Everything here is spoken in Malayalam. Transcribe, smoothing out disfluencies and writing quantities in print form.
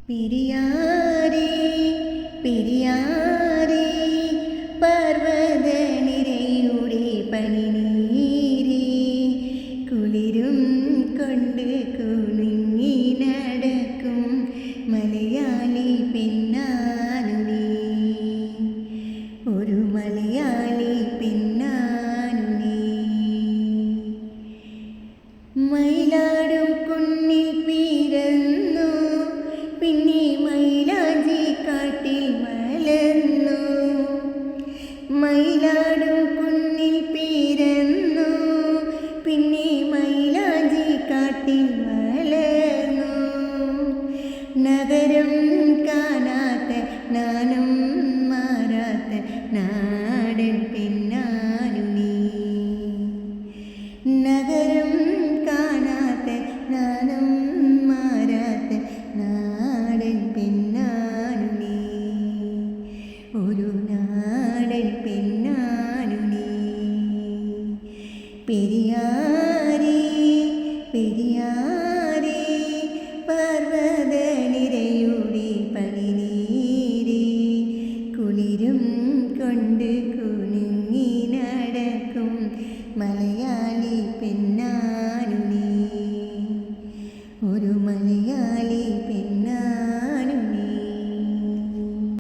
പെരിയാരേ പെരിയാരേ പർവ്വതനിരയുടെ പനിനീരേ കുളിരും കൊണ്ട് കുണുങ്ങി നടക്കും മലയാളി പെണ്ണാനു നീ, ഒരു മലയാളി പെണ്ണാനു നീ. മയിലാടും കുന്നിൽ പിറന്നു, പിന്നെ മൈലാഞ്ചി കാട്ടിൽ വളർന്നു. മയിലാടും കുന്നിൽ പിറന്നു, പിന്നെ മൈലാഞ്ചി കാട്ടിൽ വളർന്നു. നഗരം കാണാത്ത നാണം മാറാത്ത നാടൻ പെണ്ണാനു നീ, നഗരം കാണാത്ത നാണം മാറാത്ത നാടൻ പെണ്ണാനു നീ, ഒരു നാടൻ പെണ്ണാനു നീ. പെരിയാരേ പെരിയാരേ പർവ്വതനിരയുടെ പനിനീരേ കുളിരും കൊണ്ട് കുണുങ്ങി നടക്കും മലയാളി പെണ്ണ്.